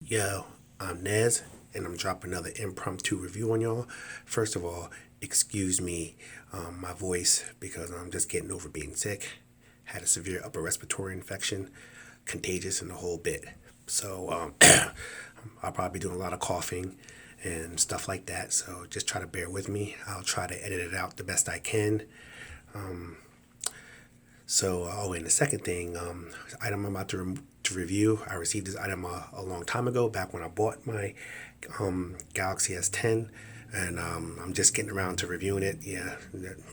Yo, I'm Nez, and I'm dropping another impromptu review on y'all. First of all, excuse me, my voice, because I'm just getting over being sick. Had a severe upper respiratory infection, contagious and the whole bit. So I'll probably be doing a lot of coughing and stuff like that. So just try to bear with me. I'll try to edit it out the best I can. And the second thing, item I'm about to review, I received this item a long time ago, back when I bought my Galaxy S10, and I'm just getting around to reviewing it. Yeah,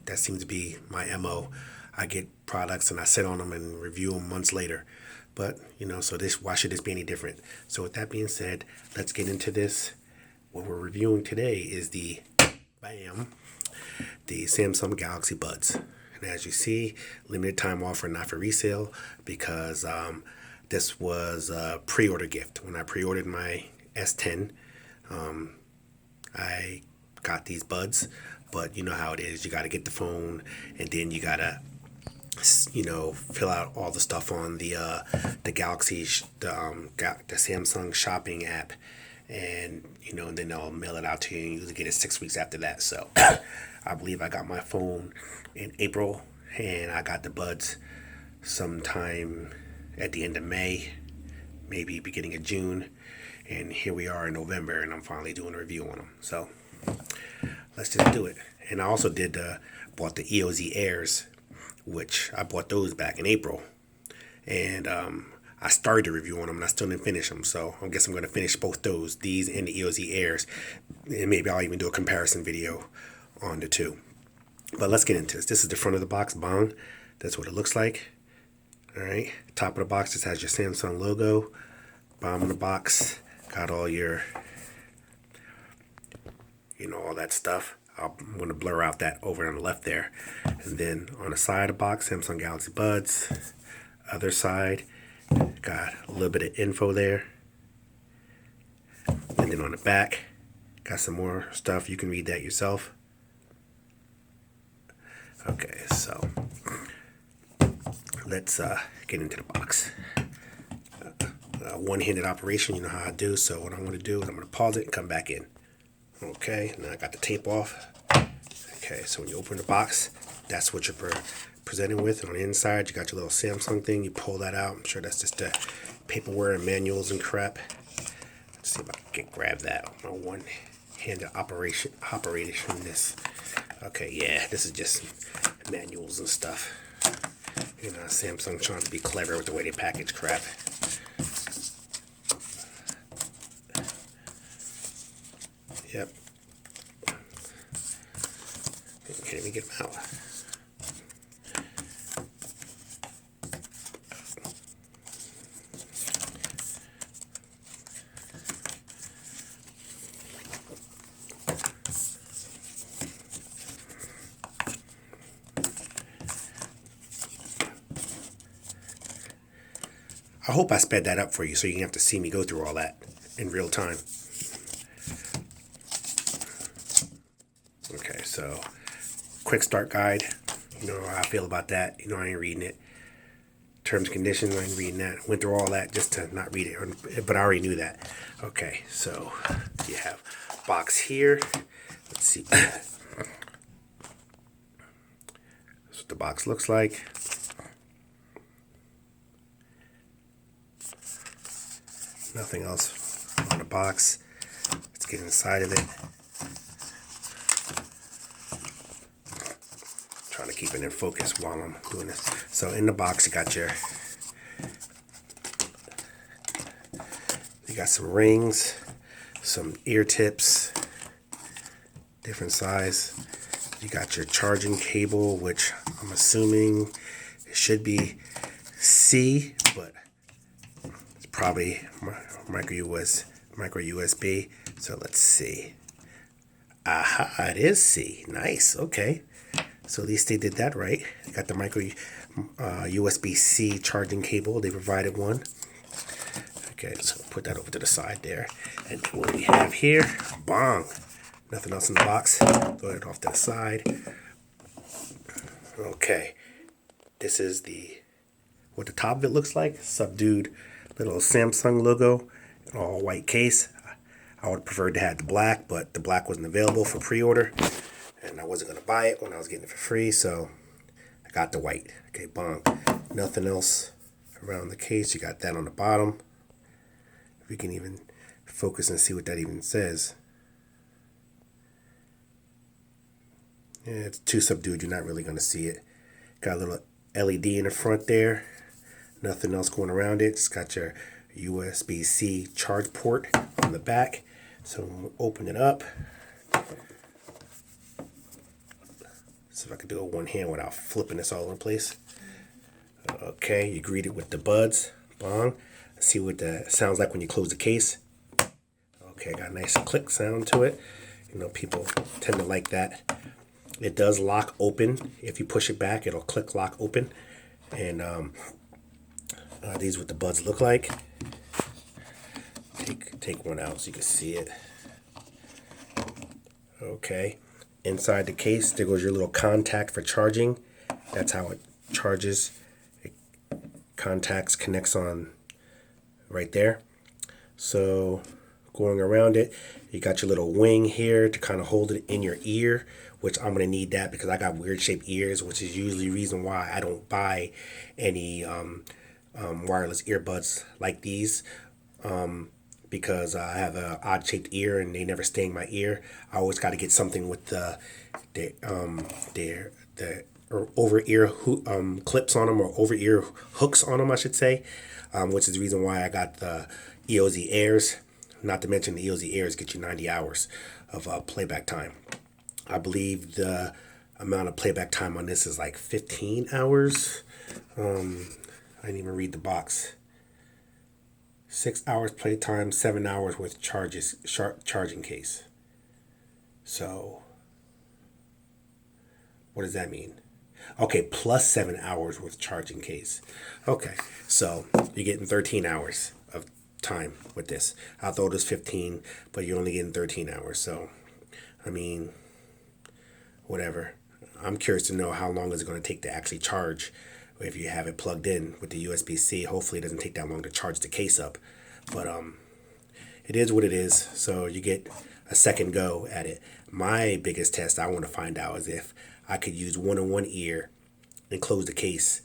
that seems to be my MO. I get products and I sit on them and review them months later. But, so why should this be any different? So with that being said, let's get into this. What we're reviewing today is the Samsung Galaxy Buds. And as you see, limited time offer, not for resale, because this was a pre-order gift. When I pre-ordered my S10, I got these buds, but you know how it is. You got to get the phone, and then you got to, fill out all the stuff on the Galaxy, the Samsung shopping app, and and then they'll mail it out to you. And you usually get it 6 weeks after that. So I believe I got my phone in April, and I got the buds sometime at the end of May, maybe beginning of June, and here we are in November, and I'm finally doing a review on them. So let's just do it. And I also bought the EOZ Airs, which I bought those back in April, and I started a review on them, and I still didn't finish them. So I guess I'm going to finish both these and the EOZ Airs, and maybe I'll even do a comparison video on the two. But let's get into this. This is the front of the box, bong. That's what it looks like. All right. Top of the box just has your Samsung logo. Bottom of the box got all your, all that stuff. I'm going to blur out that over on the left there. And then on the side of the box, Samsung Galaxy Buds. Other side, got a little bit of info there. And then on the back, got some more stuff. You can read that yourself. Okay, so let's get into the box. One-handed operation, you know how I do. So what I'm going to do is I'm going to pause it and come back in. Okay, now I got the tape off. Okay, so when you open the box, that's what you're presented with. And on the inside, you got your little Samsung thing. You pull that out. I'm sure that's just the paperwork and manuals and crap. Let's see if I can grab that. My one-handed operation this. Okay, yeah, this is just manuals and stuff. Samsung trying to be clever with the way they package crap. Yep. Okay, let me get them out. I hope I sped that up for you so you don't have to see me go through all that in real time. Okay, so quick start guide. You know how I feel about that. I ain't reading it. Terms and conditions, I ain't reading that. Went through all that just to not read it, but I already knew that. Okay, so you have box here. Let's see. That's what the box looks like. Nothing else on the box. Let's get inside of it. Trying to keep it in focus while I'm doing this. So in the box, you got some rings, some ear tips, different size. You got your charging cable, which I'm assuming it should be C, but it's probably micro USB. So let's see. Aha, it is C. Nice. Okay. So at least they did that right. They got the micro USB-C charging cable. They provided one. Okay, so put that over to the side there. And what we have here, bong. Nothing else in the box. Throw it off to the side. Okay, this is what the top of it looks like. Subdued little Samsung logo an all white case. I would have preferred to have the black, but the black wasn't available for pre-order, and I wasn't going to buy it when I was getting it for free, so I got the white. Okay, bong. Nothing else around the case. You got that on the bottom. If we can even focus and see what that even says. Yeah, it's too subdued. You're not really going to see it. Got a little LED in the front there. Nothing else going around it. It's got your USB-C charge port on the back. So we'll open it up. See if I can do it one hand without flipping this all over the place. Okay, you greet it with the buds. Bong. See what that sounds like when you close the case. Okay, got a nice click sound to it. You know, people tend to like that. It does lock open. If you push it back, it'll click lock open. And these what the buds look like. Take one out so you can see it. Okay. Inside the case, there goes your little contact for charging. That's how it charges. It connects on right there. So going around it, you got your little wing here to kind of hold it in your ear, which I'm going to need that because I got weird shaped ears, which is usually the reason why I don't buy any wireless earbuds like these. Because I have an odd shaped ear and they never stay in my ear. I always got to get something with the over ear clips on them, or over ear hooks on them, I should say, which is the reason why I got the EOZ Airs. Not to mention the EOZ Airs get you 90 hours of playback time. I believe the amount of playback time on this is like 15 hours. I didn't even read the box. 6 hours playtime, 7 hours with charging case. So, what does that mean? Okay, plus 7 hours with charging case. Okay, so you're getting 13 hours of time with this. I thought it was 15, but you're only getting 13 hours. So, I mean, whatever. I'm curious to know how long is it going to take to actually charge if you have it plugged in with the USB-C. Hopefully it doesn't take that long to charge the case up. But it is what it is. So you get a second go at it. My biggest test I want to find out is if I could use one in one ear and close the case,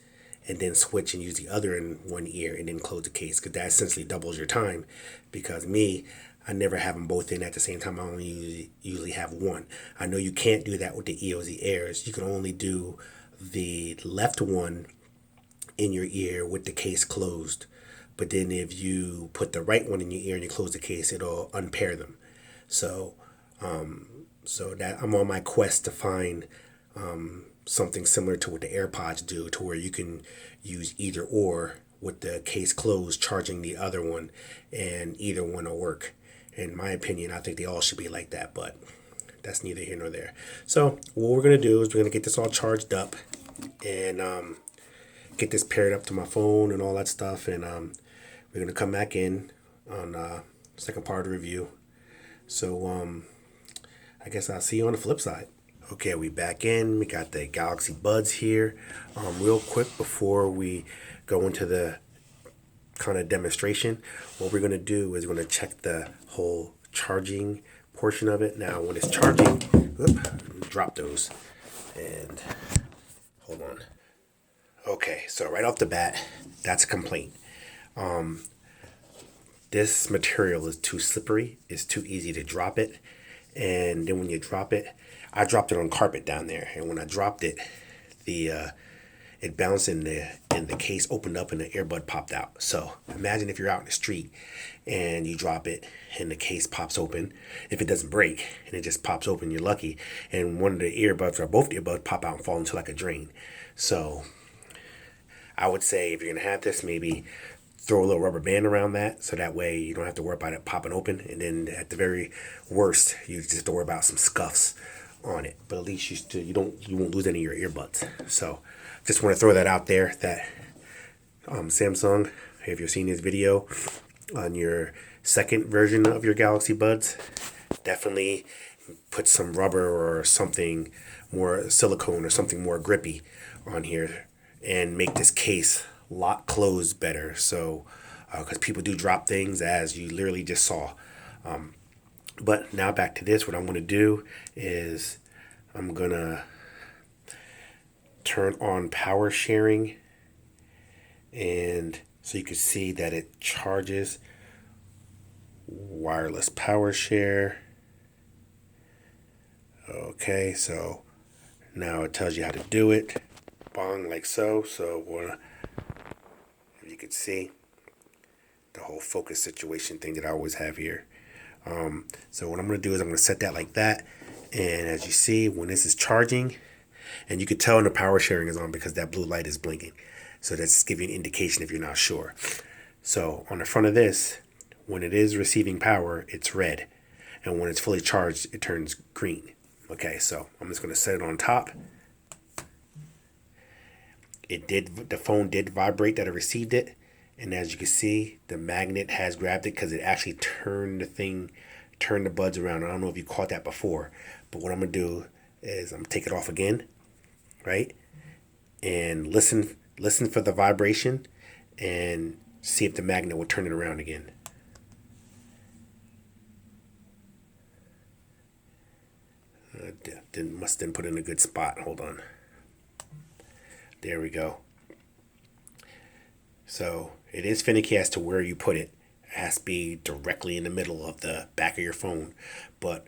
and then switch and use the other in one ear and then close the case, because that essentially doubles your time. Because I never have them both in at the same time. I only usually have one. I know you can't do that with the EOZ Airs. You can only do the left one in your ear with the case closed. But then if you put the right one in your ear and you close the case, it'll unpair them. So that I'm on my quest to find something similar to what the AirPods do, to where you can use either or with the case closed, charging the other one, and either one will work. In my opinion, I think they all should be like that, but that's neither here nor there. So what we're going to do is we're going to get this all charged up and get this paired up to my phone and all that stuff, and we're going to come back in on second part of the review. So I guess I'll see you on the flip side. Okay, we back in. We got the Galaxy Buds here. Real quick before we go into the kind of demonstration, what we're going to do is we're going to check the whole charging portion of it. Now when it's charging, drop those and hold on. Okay, so right off the bat, that's a complaint. This material is too slippery. It's too easy to drop it. And then when you drop it, I dropped it on carpet down there. And when I dropped it, it bounced in the case opened up and the earbud popped out. So imagine if you're out in the street and you drop it and the case pops open. If it doesn't break and it just pops open, you're lucky. And one of the earbuds or both the earbuds pop out and fall into like a drain. So I would say if you're going to have this, maybe throw a little rubber band around that, so that way you don't have to worry about it popping open. And then at the very worst, you just have to worry about some scuffs on it. But at least you won't lose any of your earbuds. So just want to throw that out there, that Samsung, if you're seeing this video on your second version of your Galaxy Buds, definitely put some rubber or something more silicone or something more grippy on here and make this case lock closed better, so because people do drop things, as you literally just saw. But now back to this. What I'm going to do is I'm going to turn on power sharing, and so you can see that it charges. Wireless power share. Okay, so now it tells you how to do it. Bong, like so. So if you could see the whole focus situation thing that I always have here. So what I'm going to do is I'm going to set that like that. And as you see, when this is charging, and you could tell when the power sharing is on because that blue light is blinking. So that's giving you an indication if you're not sure. So on the front of this, when it is receiving power, it's red. And when it's fully charged, it turns green. Okay, so I'm just going to set it on top. The phone did vibrate that it received it. And as you can see, the magnet has grabbed it because it actually turned the buds around. I don't know if you caught that before, but what I'm going to do is I'm going to take it off again, right? And listen for the vibration and see if the magnet will turn it around again. Didn't put it in a good spot. Hold on. There we go. So it is finicky as to where you put it. It has to be directly in the middle of the back of your phone. But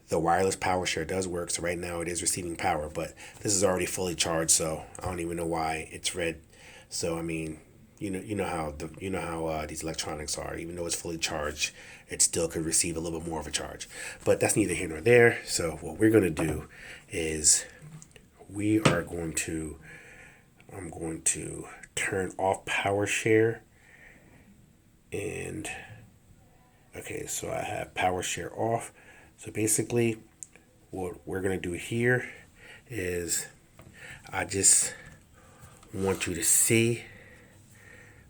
the wireless power share does work. So right now it is receiving power, but this is already fully charged. So I don't even know why it's red. So I mean, you know how these electronics are. Even though it's fully charged, it still could receive a little bit more of a charge. But that's neither here nor there. So what we're going to do is I'm going to turn off power share. And okay, so I have power share off. So basically what we're going to do here is I just want you to see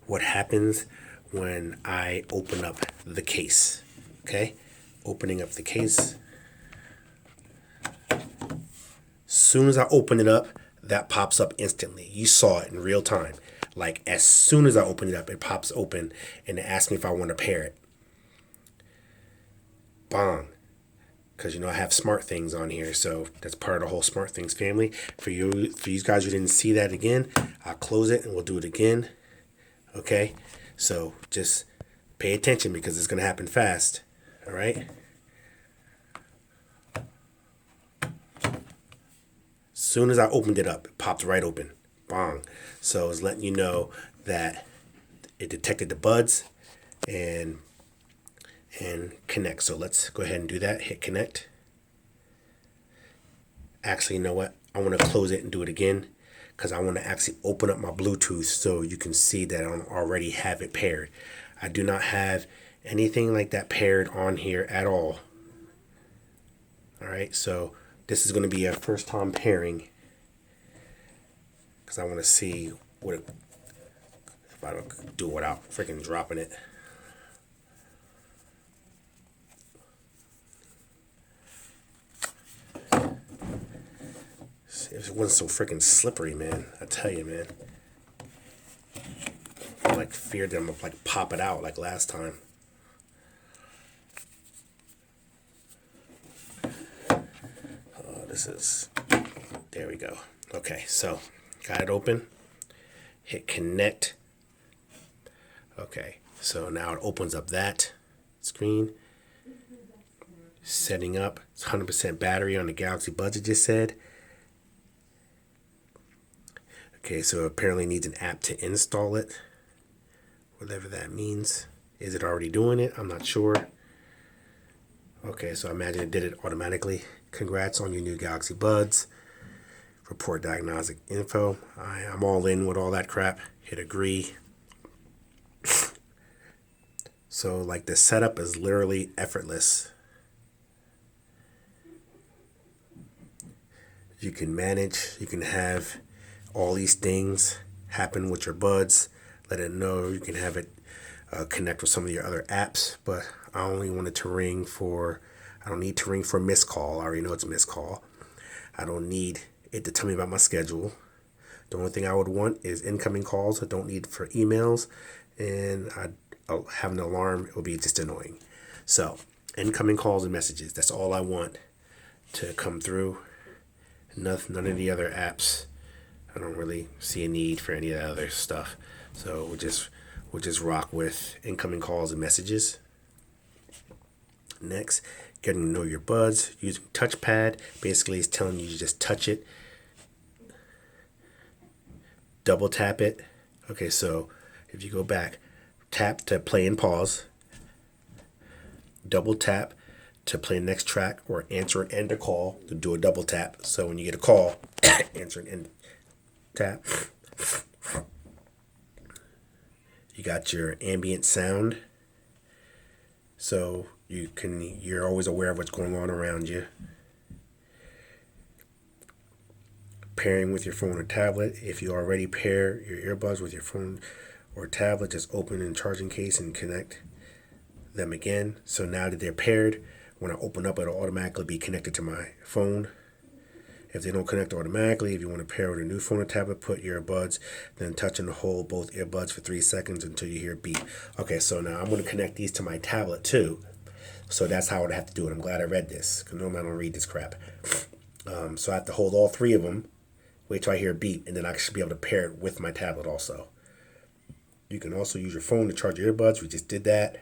what happens when I open up the case. Okay, opening up the case. Soon as I open it up, that pops up instantly. You saw it in real time. Like as soon as I open it up, it pops open and it asks me if I want to pair it. Bong. Because I have smart things on here, so that's part of the whole smart things family. For you guys who didn't see that again, I'll close it and we'll do it again. Okay, so just pay attention because it's gonna happen fast. All right. Soon as I opened it up, it popped right open. Bong. So it's letting you know that it detected the buds and connect. So let's go ahead and do that. Hit connect. Actually, you know what? I want to close it and do it again because I want to actually open up my Bluetooth so you can see that I already have it paired. I do not have anything like that paired on here at all. All right, so this is going to be a first time pairing because I want to see if I don't do it without freaking dropping it. If it wasn't so freaking slippery, man, I tell you, man. I like feared them to like pop it out like last time. There we go. Okay, so got it open. Hit connect. Okay, so now it opens up that screen. Setting up. It's 100% battery on the Galaxy Buds, it just said. Okay, so apparently needs an app to install it. Whatever that means. Is it already doing it? I'm not sure. Okay, so I imagine it did it automatically. Congrats on your new Galaxy Buds. Report diagnostic info. I'm all in with all that crap. Hit agree. So like the setup is literally effortless. You can manage, you can have all these things happen with your buds. Let it know. You can have it connect with some of your other apps, but I only want it to ring for, I don't need to ring for a missed call. I already know it's a missed call. I don't need it to tell me about my schedule. The only thing I would want is incoming calls. I don't need for emails, and have an alarm, it will be just annoying. So, incoming calls and messages. That's all I want to come through. None of the other apps. I don't really see a need for any of the other stuff. So we'll just rock with incoming calls and messages. Next, getting to know your buds using touchpad. Basically, it's telling you to just touch it, double tap it. Okay, so if you go back, tap to play and pause, double tap to play the next track or answer and end a call to do a double tap. So when you get a call, answer and end tap. You got your ambient sound. So you're always aware of what's going on around you. Pairing with your phone or tablet. If you already pair your earbuds with your phone or tablet, just open the charging case and connect them again. So now that they're paired, when I open up, it'll automatically be connected to my phone. If they don't connect automatically, if you want to pair with a new phone or tablet, put earbuds, then touch and hold both earbuds for 3 seconds until you hear beep. Okay, so now I'm going to connect these to my tablet too. So that's how I would have to do it. I'm glad I read this, because normally I don't read this crap. So I have to hold all 3 of them, wait till I hear a beep, and then I should be able to pair it with my tablet also. You can also use your phone to charge your earbuds. We just did that.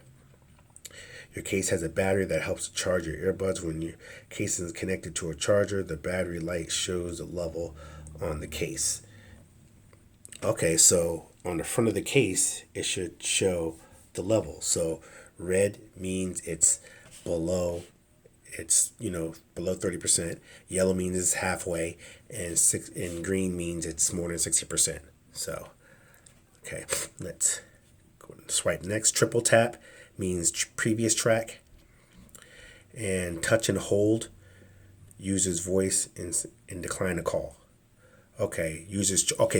Your case has a battery that helps charge your earbuds. When your case is connected to a charger, the battery light shows the level on the case. Okay, so on the front of the case, it should show the level. So red means it's below, below 30%. Yellow means it's halfway, and green means it's more than 60%. So, okay, let's go and swipe next. Triple tap means previous track, and touch and hold uses voice and decline a call. Okay,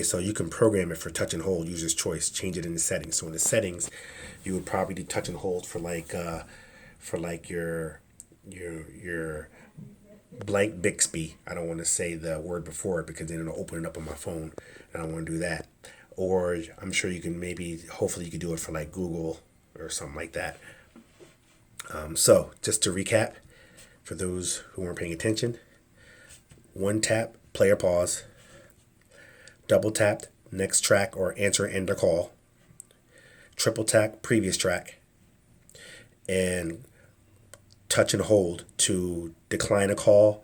so you can program it for touch and hold, user's choice, change it in the settings. So in the settings, you would probably do touch and hold for your blank Bixby. I don't want to say the word before it because then it'll open it up on my phone, and I don't want to do that. Or I'm sure you can hopefully you could do it for like Google or something like that. So just to recap, for those who weren't paying attention, 1 tap, play or pause, double tap, next track or answer end or call, triple tap, previous track, and touch and hold to decline a call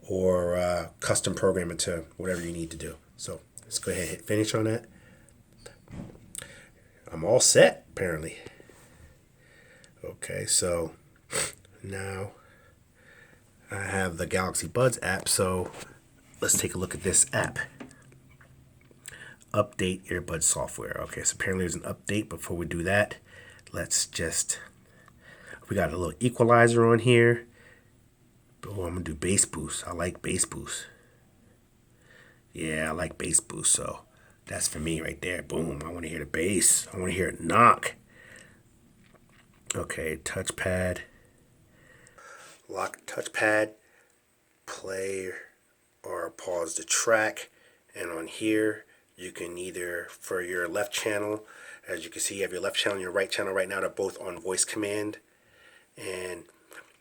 or custom program it to whatever you need to do. So let's go ahead and hit finish on that. I'm all set, apparently. Okay, so now I have the Galaxy Buds app, so let's take a look at this app. Update earbud software. Okay, so apparently there's an update. Before we do that, we got a little equalizer on here. Oh, I'm gonna do bass boost. I like bass boost. Yeah, I like bass boost, so that's for me right there. Boom, I want to hear the bass. I want to hear it knock. Okay, touchpad. Lock touchpad. Play or pause the track. And on here, you can either, for your left channel, as you can see, you have your left channel and your right channel right now. They're both on voice command. And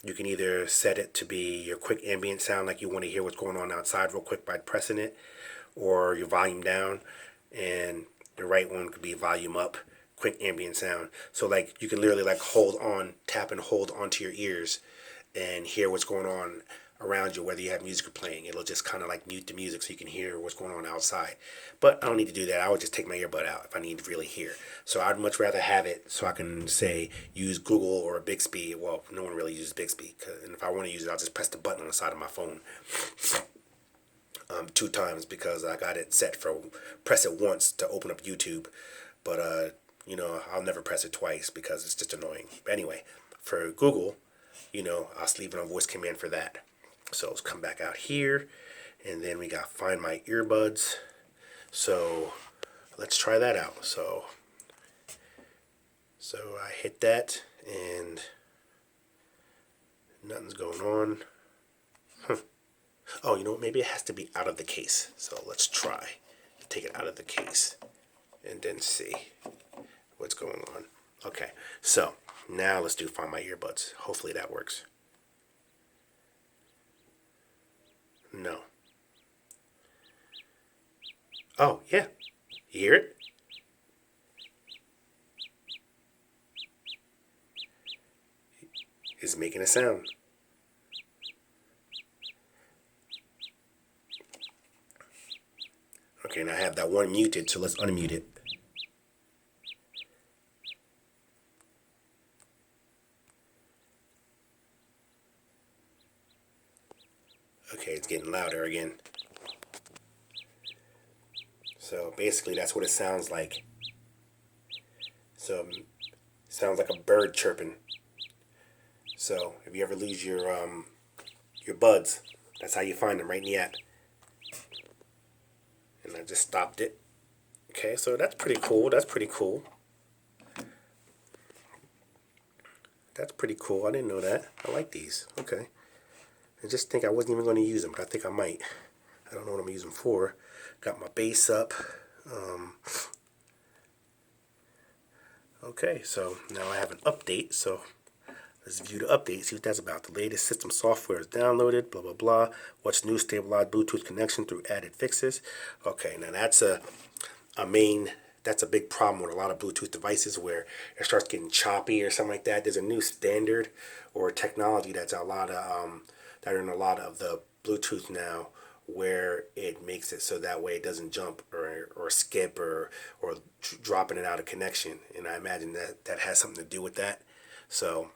you can either set it to be your quick ambient sound, like you want to hear what's going on outside real quick by pressing it, or your volume down. And the right one could be volume up, quick ambient sound. So like you can literally like tap and hold onto your ears and hear what's going on around you, whether you have music playing. It'll just kind of like mute the music so you can hear what's going on outside. But I don't need to do that. I would just take my earbud out if I need to really hear. So I'd much rather have it so I can say use Google or Bixby. Well, no one really uses Bixby, and if I want to use it, I'll just press the button on the side of my phone 2 times, because I got it set for press it once to open up YouTube. But I'll never press it twice because it's just annoying. But anyway, for Google, I'll just leave it on voice command for that. So let's come back out here, and then we got find my earbuds. So let's try that out. So I hit that, and nothing's going on. Oh, you know what? Maybe it has to be out of the case. So let's try to take it out of the case and then see what's going on. Okay, so now let's do find my earbuds. Hopefully that works. No. Oh, yeah. You hear it? It's making a sound. Okay, now I have that one muted, so let's unmute it. Okay, it's getting louder again. So basically, that's what it sounds like. So it sounds like a bird chirping. So if you ever lose your buds, that's how you find them, right in the app. And I just stopped it. Okay, so that's pretty cool. That's pretty cool. That's pretty cool. I didn't know that. I like these. Okay. I just think I wasn't even going to use them, but I think I might. I don't know what I'm using for. Got my bass up. Okay, so now I have an update. So let's view the update, see what that's about. The latest system software is downloaded, blah, blah, blah. What's new, stabilized Bluetooth connection through added fixes. Okay, now that's that's a big problem with a lot of Bluetooth devices where it starts getting choppy or something like that. There's a new standard or technology that's that are in a lot of the Bluetooth now, where it makes it so that way it doesn't jump or skip or dropping it out of connection. And I imagine that has something to do with that. So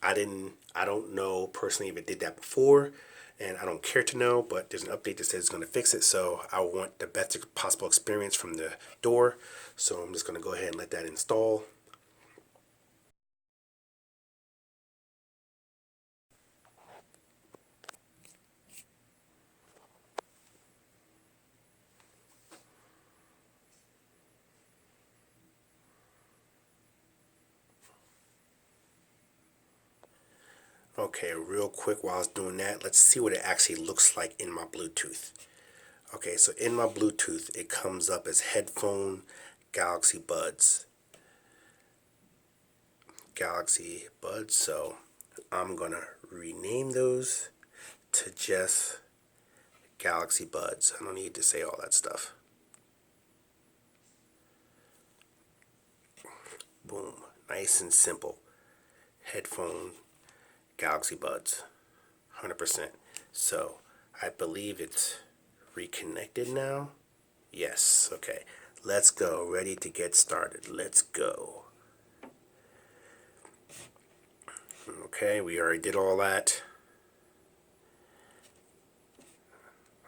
I don't know personally if it did that before, and I don't care to know, but there's an update that says it's going to fix it, so I want the best possible experience from the door. So I'm just going to go ahead and let that install. Okay, real quick while I was doing that, let's see what it actually looks like in my Bluetooth. Okay, so in my Bluetooth, it comes up as headphone Galaxy Buds. Galaxy Buds, so I'm going to rename those to just Galaxy Buds. I don't need to say all that stuff. Boom. Nice and simple. Headphone Galaxy Buds. 100%. So I believe it's reconnected now. Yes. Okay. Let's go. Ready to get started. Let's go. Okay. We already did all that.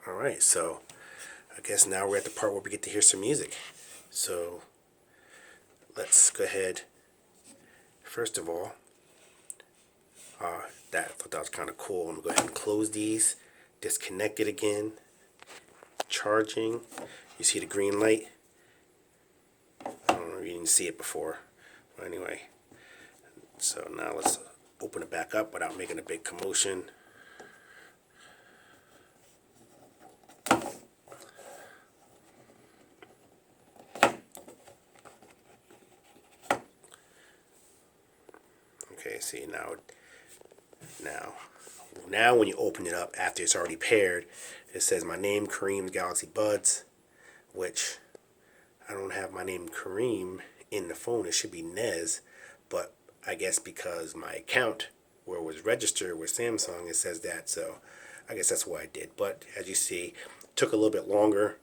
All right. So I guess now we're at the part where we get to hear some music. So let's go ahead. First of all, I thought that was kind of cool. I'm going to go ahead and close these. Disconnect it again. Charging. You see the green light? I don't know if you didn't see it before. But anyway, so now let's open it back up without making a big commotion. Okay, see now when you open it up after it's already paired, it says my name, Kareem's Galaxy Buds, which I don't have my name Kareem in the phone. It should be Nez, but I guess because my account where it was registered with Samsung, it says that, so I guess that's what I did. But as you see, it took a little bit longer.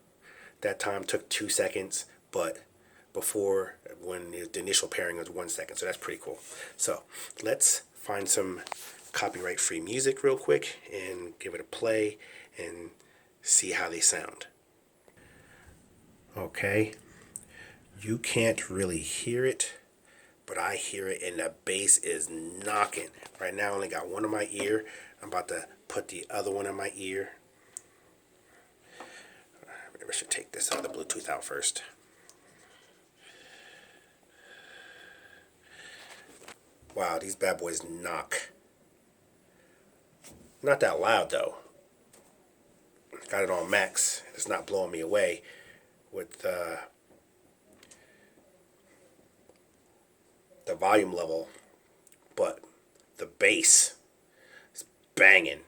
That time took 2 seconds, but before, when the initial pairing was 1 second, so that's pretty cool. So let's find some copyright free music real quick and give it a play and see how they sound. Okay, you can't really hear it, but I hear it, and the bass is knocking. Right now I only got one in my ear. I'm about to put the other one in my ear. Maybe I should take this other Bluetooth out first. Wow, these bad boys knock. Not that loud though. Got it on max. It's not blowing me away with the volume level, but the bass is banging.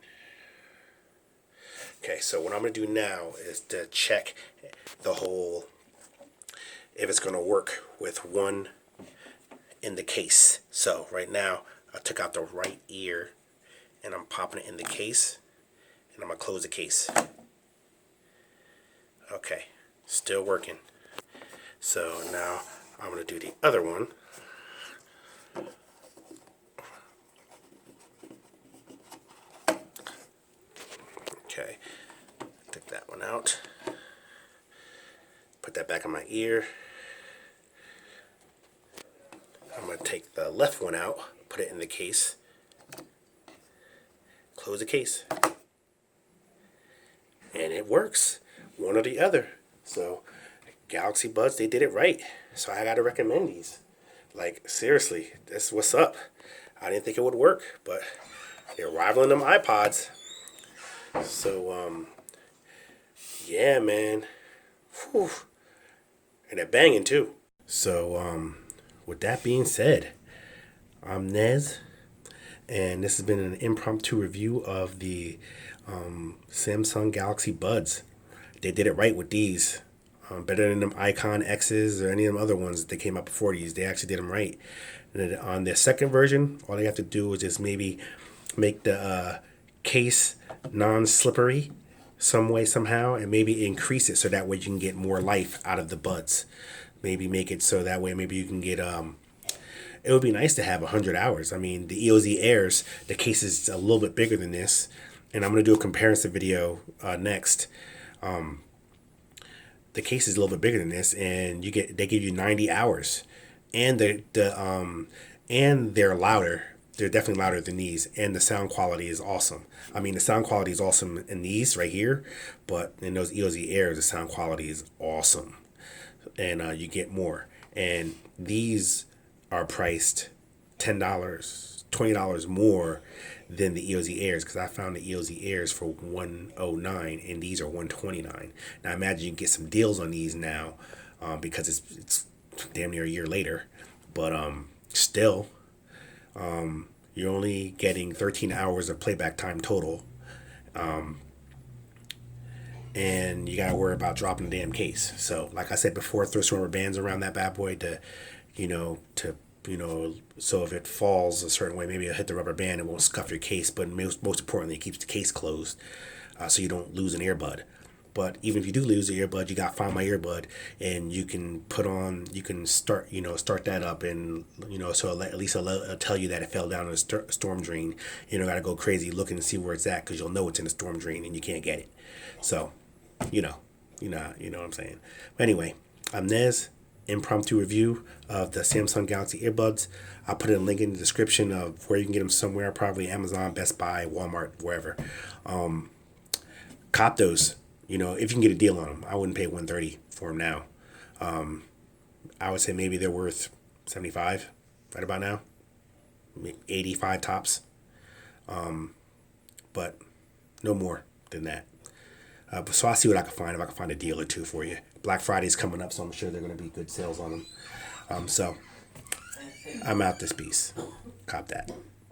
Okay, so what I'm going to do now is to check the whole, if it's going to work with one in the case. So right now, I took out the right ear and I'm popping it in the case, and I'm going to close the case. Okay, still working. So now I'm going to do the other one. Okay, take that one out. Put that back in my ear. I'm going to take the left one out, put it in the case, close the case, and it works, one or the other. So Galaxy Buds, they did it right. So I got to recommend these. Like, seriously, that's what's up. I didn't think it would work, but they're rivaling them iPods. So, yeah, man. Whew. And they're banging, too. So, with that being said, I'm Nez, and this has been an impromptu review of the Samsung Galaxy Buds. They did it right with these. Better than them Icon X's or any of them other ones that came out before these. They actually did them right. And then on their second version, all they have to do is just maybe make the case non-slippery some way, somehow, and maybe increase it so that way you can get more life out of the buds. Maybe make it so that way maybe you can get it would be nice to have 100 hours. I mean, the EOZ Airs, the case is a little bit bigger than this, and I'm going to do a comparison video next. The case is a little bit bigger than this, and they give you 90 hours, and and they're louder. They're definitely louder than these, and the sound quality is awesome. I mean, the sound quality is awesome in these right here, but in those EOZ Airs, the sound quality is awesome, and you get more. And these are priced $10, $20 more than the EOZ Airs, because I found the EOZ Airs for $109 and these are $129. Now I imagine you can get some deals on these now because it's damn near a year later, but still you're only getting 13 hours of playback time total, and you gotta worry about dropping the damn case. So like I said before, throw some rubber bands around that bad boy to so if it falls a certain way, maybe it'll hit the rubber band and won't scuff your case, but most importantly, it keeps the case closed so you don't lose an earbud. But even if you do lose the earbud, you got Find My Earbud, and you can start that up, and so at least it'll tell you that it fell down in a storm drain. You don't gotta go crazy looking to see where it's at, because you'll know it's in a storm drain and you can't get it. So, you know what I'm saying. But anyway, I'm Nez. Impromptu review of the Samsung Galaxy earbuds. I'll put a link in the description of where you can get them somewhere, probably Amazon, Best Buy, Walmart, wherever. Cop those, if you can get a deal on them. I wouldn't pay $130 for them now. I would say maybe they're worth $75 right about now, maybe $85 tops, but no more than that. So I'll see what I can find, if I can find a deal or two for you. Black Friday's coming up, so I'm sure they're going to be good sales on them. So I'm out this piece. Cop that.